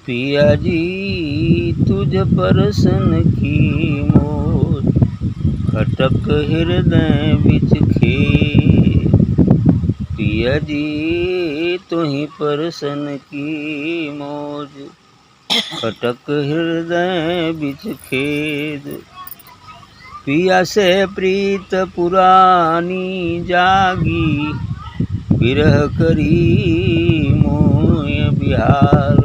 पिया जी तुझ परसन की मोर, खटक हृदय बिच खेद। पिया जी तुहि परसन की मौज, खटक हृदय बिच खेद। पिया से प्रीत पुरानी जागी, विरह करी मोय बिहार।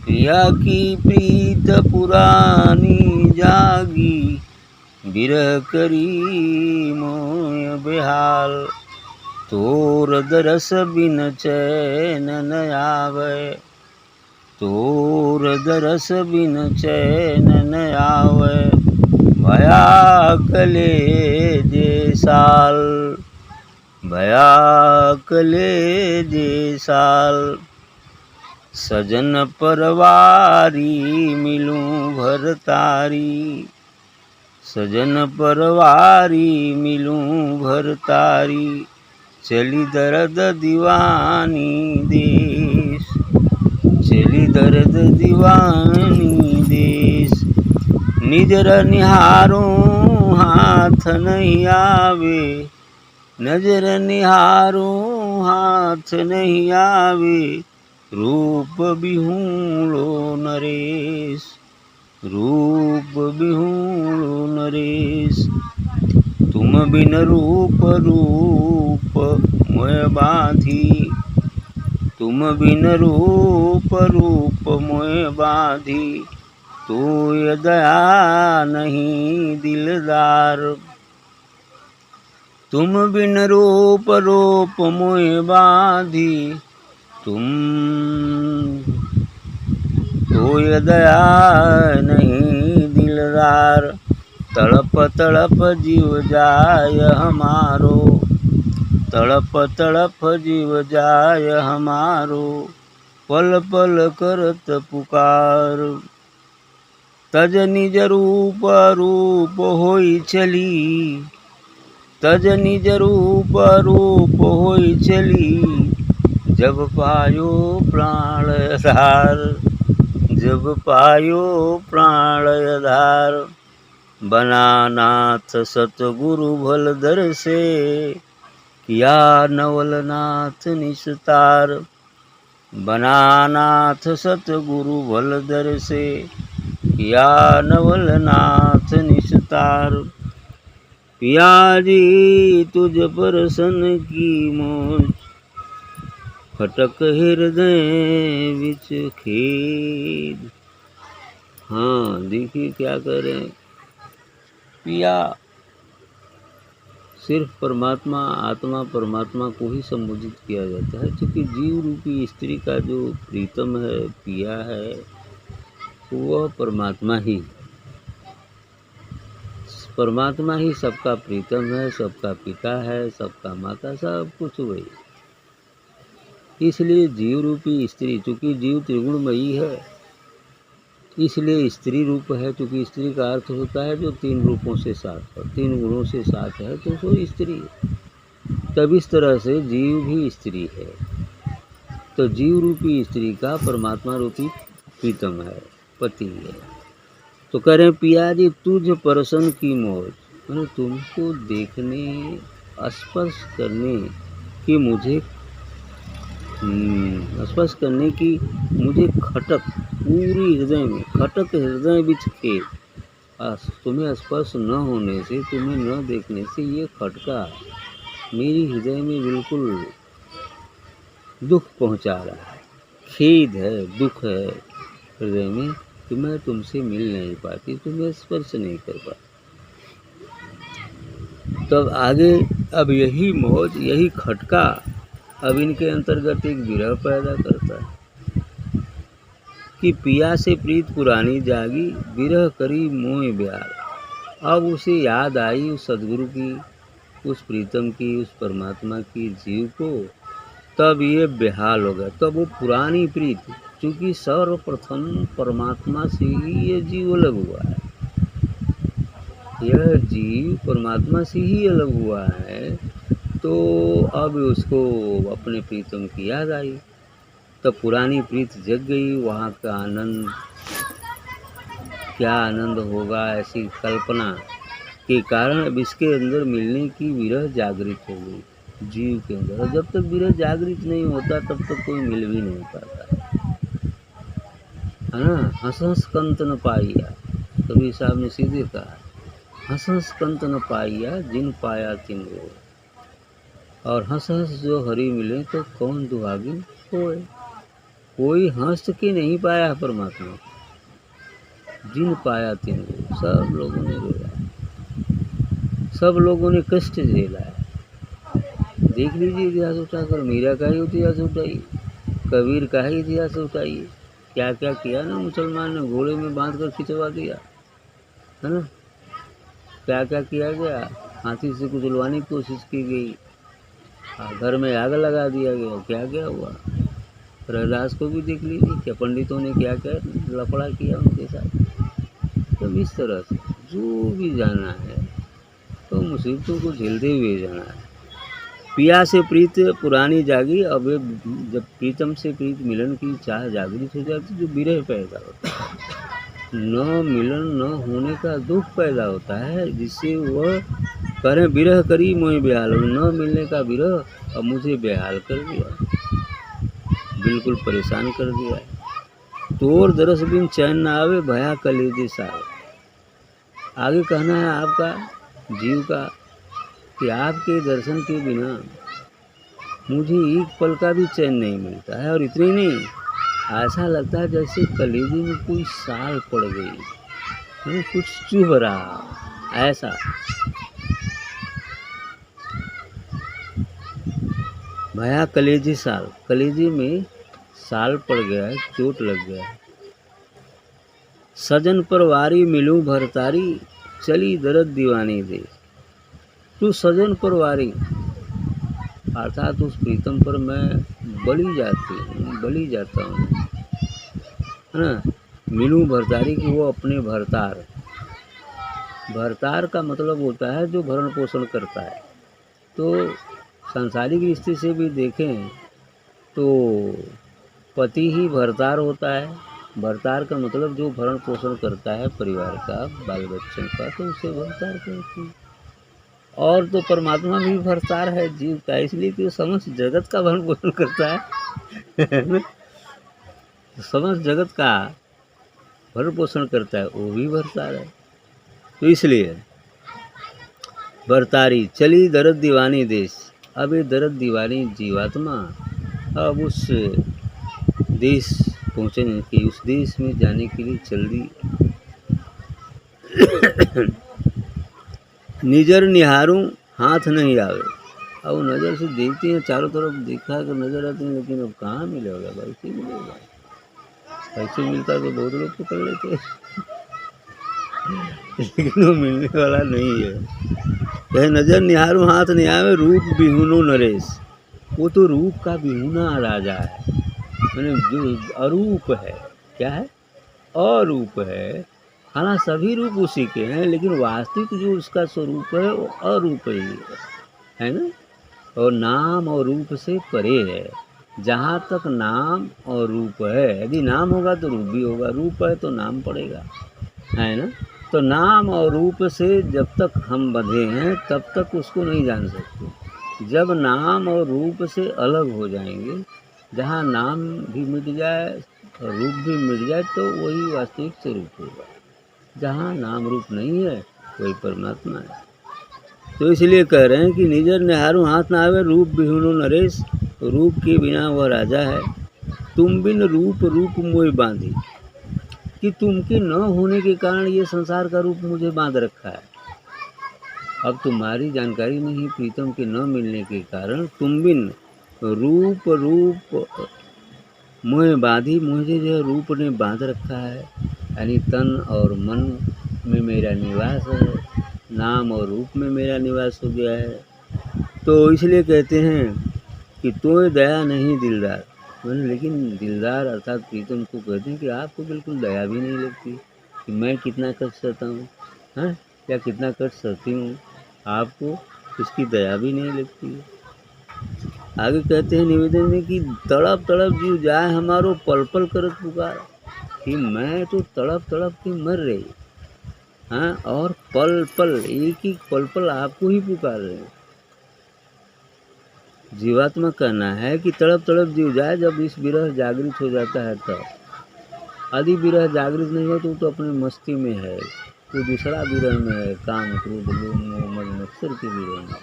पिया की प्रीत पुरानी जागी, विरह करी मोय बिहार। तोर दरस बिन चैन न आवे, तोर दरस बिन चैन न आवे। भया कलेजे साल, भया कलेजे साल। सजन परवारी मिलूं भरतारी, सजन परवारी मिलूं भरतारी। चली दर्द दीवानी देश, चली दर्द दीवानी देश। निजर निहारूं हाथ नहीं आवे, नजर निहारूं हाथ नहीं आवे। रूप बिहूणो नरेश, रूप बिहूणो नरेश। तुम बिन रूप रूप मोय बांधी, तुम बिन रूप रूप मोय बांधी। तोय दया नहीं दिलदार, तुम बिन रूप रूप मोय बांधी। तुम तोय दया नहीं दिलदार। तड़प तड़प जीव जाय हमारो, तड़प तड़प जीव जाय हमारो। पल पल करत पुकार, तज निज रूप रूप होई चली, तज निज रूप रूप होई चली। जब पायो प्राण आधार, जब पायो प्राण आधार। बना नाथ सतगुरु भल दर से, किया नवलनाथ निस्तार। बना नाथ सतगुरु भल दर से, किया नवलनाथ निस्तार। पिया जी तुझ परसन की मौज, खटक हृदय बिच खेद। हाँ देखिए क्या कह रहे हैं। पिया सिर्फ परमात्मा, आत्मा परमात्मा को ही संबोधित किया जाता है, क्योंकि जीव रूपी स्त्री का जो प्रीतम है, पिया है, वह परमात्मा ही, परमात्मा ही सबका प्रीतम है, सबका पिता है, सबका माता, सब कुछ वही। इसलिए जीव रूपी स्त्री, चूंकि जीव त्रिगुणमयी है, इसलिए स्त्री रूप है। चूंकि स्त्री का अर्थ होता है जो तीन रूपों से साथ है, तीन गुणों से साथ है, तो वो स्त्री है। तब इस तरह से जीव भी स्त्री है। तो जीव रूपी स्त्री का परमात्मा रूपी प्रीतम है, पति है। तो कह रहे पिया जी तुझ परसन की मौज, मैंने तुमको देखने, स्पर्श करने की मुझे, स्पर्श करने की मुझे खटक पूरी हृदय में, खटक हृदय बिच खेद। तुम्हें स्पर्श न होने से, तुम्हें न देखने से ये खटका मेरी हृदय में बिल्कुल दुख पहुंचा रहा है, खेद है, दुख है हृदय में कि मैं तुमसे मिल नहीं पाती, तुम्हें स्पर्श नहीं कर पाती। तब आगे अब यही मौज, यही खटका अब इनके अंतर्गत एक विरह पैदा करता है कि पिया से प्रीत पुरानी जागी, विरह करी मोह ब्यार। अब उसे याद आई उस सदगुरु की, उस प्रीतम की, उस परमात्मा की, जीव को। तब ये बेहाल हो गया। तब वो पुरानी प्रीत, क्योंकि सर्वप्रथम परमात्मा से ही ये जीव अलग हुआ है, यह जीव परमात्मा से ही अलग हुआ है। तो अब उसको अपने प्रीतम की याद आई। तब पुरानी प्रीत जग गई। वहाँ का आनंद, क्या आनंद होगा, ऐसी कल्पना के कारण अब इसके अंदर मिलने की विरह जागृत हो गई जीव के अंदर। और जब तक विरह जागृत नहीं होता तब तक कोई मिल भी नहीं पाता, है ना। हंस हंस कंत न पाइया, कबीर साहब ने सीधे कहा, हंस हंस कंत न पाइया जिन पाया तिन रो। और हंस हंस जो हरि मिले तो कौन दुहागिन होए। कोई हंस के नहीं पाया परमात्मा, जिन पाया तिन रो। सब लोगों ने रोया, सब लोगों ने कष्ट झेला है। देख लीजिए इतिहास उठाकर, मीरा का ही इतिहास उठाइए, कबीर का ही इतिहास उठाइए, क्या क्या किया ना मुसलमान ने, घोड़े में बांध कर खिंचवा दिया, है ना। क्या क्या किया गया, हाथी से कुचलवाने की कोशिश की गई, घर में आग लगा दिया गया, क्या क्या हुआ। प्रहलाद को भी देख लीजिए, क्या पंडितों ने क्या क्या लफड़ा किया उनके साथ। तो इस तरह से जो भी जाना है तो मुसीबतों को झेलते हुए जाना है। पिया से प्रीत पुरानी जागी। अब जब प्रीतम से प्रीत मिलन की चाह जागृत हो जाती तो विरह पैदा होता है, न मिलन न होने का दुख पैदा होता है, जिससे वह करें विरह करी मोहे बेहाल। न मिलने का विरह अब मुझे बेहाल कर दिया, बिल्कुल परेशान कर दिया। तोर दरस बिन चैन न आवे भया कलेजे साल। आगे कहना है आपका जीव का कि आपके दर्शन के बिना मुझे एक पल का भी चैन नहीं मिलता है। और इतनी नहीं, ऐसा लगता है जैसे कलेजे में कोई साल पड़ गई, कुछ चुभ रहा ऐसा। भया कलेजे साल, कलेजे में साल पड़ गया है, चोट लग गया है। सजन पर वारी मिलूं भरतारी, चली दर्द दीवानी दे। तू सजन पर वारी, अर्थात उस प्रीतम पर मैं बली जाता हूँ, है ना। मिलूं भरतारी की वो अपने भरतार, भरतार का मतलब होता है जो भरण पोषण करता है। तो सांसारिक दृष्टि से भी देखें तो पति ही भरतार होता है। भरतार का मतलब जो भरण पोषण करता है परिवार का, बाल बच्चों का, तो उसे भरतार कहते हैं। और तो परमात्मा भी भरतार है जीव का, इसलिए कि वो समस्त जगत का भरण पोषण करता है समस्त जगत का भरण पोषण करता है, वो भी भरतार है। तो इसलिए भरतारी चली दर्द दीवानी देश। अब ये दर्द दीवानी जीवात्मा अब उस देश पहुँचने की, उस देश में जाने के लिए चल दी। निजर निहारूं हाथ नहीं आवे। अब नज़र से देखते हैं, चारों तरफ देखा कर नज़र आते हैं, लेकिन अब कहाँ मिलेगा भाई, कैसे मिलेगा। ऐसे मिलता तो बहुत लोग पकड़ लेते लेकिन वो मिलने वाला नहीं है। कहे नजर निहारूं हाथ नहीं आवे, रूप बिहुनो नरेश। वो तो रूप का बिहुना राजा है, मैंने जो अरूप है, क्या है, अरूप है। हालांकि सभी रूप उसी के हैं, लेकिन वास्तविक जो उसका स्वरूप है वो अरूप ही है ना। और नाम और रूप से परे है। जहाँ तक नाम और रूप है, यदि नाम होगा तो रूप भी होगा, रूप है तो नाम पड़ेगा, है ना। तो नाम और रूप से जब तक हम बंधे हैं तब तक उसको नहीं जान सकते। जब नाम और रूप से अलग हो जाएंगे, जहाँ नाम भी मिट जाए और रूप भी मिट जाए, तो वही वास्तविक स्वरूप होगा। जहाँ नाम रूप नहीं है वही परमात्मा है। तो इसलिए कह रहे हैं कि निजर निहारूं हाथ ना आवे, रूप बिहुनो नरेश। रूप के बिना वह राजा है। तुम बिन रूप रूप मोह बांधी, कि तुम के न होने के कारण ये संसार का रूप मुझे बांध रखा है। अब तुम्हारी जानकारी नहीं, प्रीतम के न मिलने के कारण तुम बिन रूप रूप मोह बांधी, मुझे जो रूप ने बांध रखा है, यानी तन और मन में मेरा निवास है, नाम और रूप में मेरा निवास हो गया है। तो इसलिए कहते हैं कि तोय दया नहीं दिलदार। मैंने लेकिन दिलदार अर्थात प्रीतम को कहते हैं कि आपको बिल्कुल दया भी नहीं लगती कि मैं कितना कष्ट सहता हूँ, हैं, या कितना कष्ट सहती हूँ, आपको इसकी दया भी नहीं लगती है। आगे कहते हैं निवेदन में कि तड़प तड़प जीव जाए हमारो पल पल करत पुकार, कि मैं तो तड़प तड़प के मर रही, हाँ, और पल पल एक ही पल पल आपको ही पुकार रहे हैं। जीवात्मा कहना है कि तड़प तड़प जीव जाए जब इस विरह जागृत हो जाता है तब। यदि विरह जागृत नहीं हो तो अपने मस्ती में है, वो दूसरा विरह में है, काम क्रोध लोभ मोह मद मत्सर के विरह में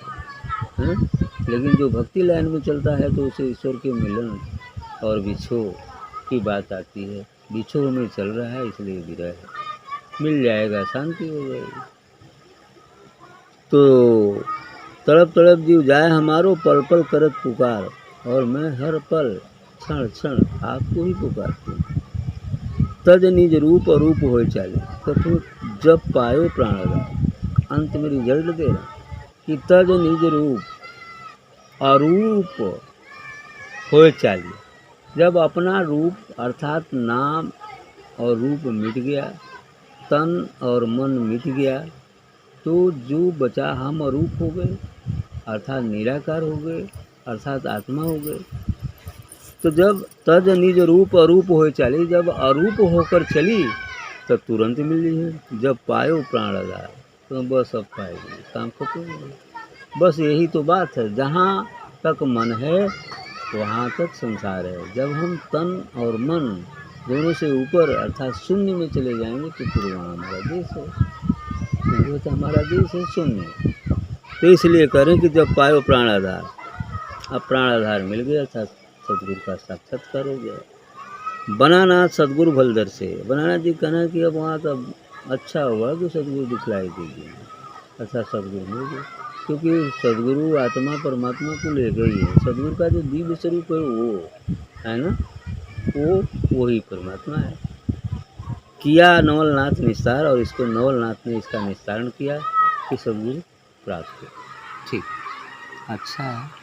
है। लेकिन जो भक्ति लाइन में चलता है तो उसे ईश्वर के मिलन और बिछोह की बात आती है। बिछोह में चल रहा है इसलिए विरह है, मिल जाएगा शांति हो जाएगी। तो तड़प तड़प जीव जाए हमारो पल पल करत पुकार, और मैं हर पल क्षण क्षण आपको ही पुकारती हूँ। तज निज रूप और रूप होए चाले, तो जब पायो प्राणाधार। अंत में रिजल्ट दे रहा कि तज निज रूप अरूप होए चाले, जब अपना रूप अर्थात नाम और रूप मिट गया, तन और मन मिट गया, तो जो बचा हम अरूप हो गए, अर्थात निराकार हो गए, अर्थात आत्मा हो गए। तो जब तज निज रूप अरूप होए चली, जब अरूप होकर चली तो तुरंत मिली है। जब पायो प्राण आधार, तो बस अब पाएगी, काम खत्म हो गया। बस यही तो बात है, जहाँ तक मन है वहाँ तक संसार है। जब हम तन और मन दोनों से ऊपर अर्थात शून्य में चले जाएंगे तो फिर वहाँ हमारा देश है, वो तो हमारा देश है शून्य। तो इसलिए करें कि जब पायो प्राण आधार, अब प्राण आधार मिल गया था, सदगुरु का साक्षात्कार हो गया। बनानाथ सदगुरु भलदर से, बनानाथ जी कहना कि अब वहाँ तो अच्छा हुआ कि सदगुरु दिखलाई दीजिए, अच्छा सदगुरु मिल गया। क्योंकि सदगुरु आत्मा परमात्मा को ले गई है। सदगुरु का जो दिव्य स्वरूप है वो है ना, वो वही परमात्मा है। किया नवलनाथ निस्तार, और इसको नवलनाथ ने इसका निस्तारण किया कि सदगुरु प्राप्त हो। ठीक, अच्छा है।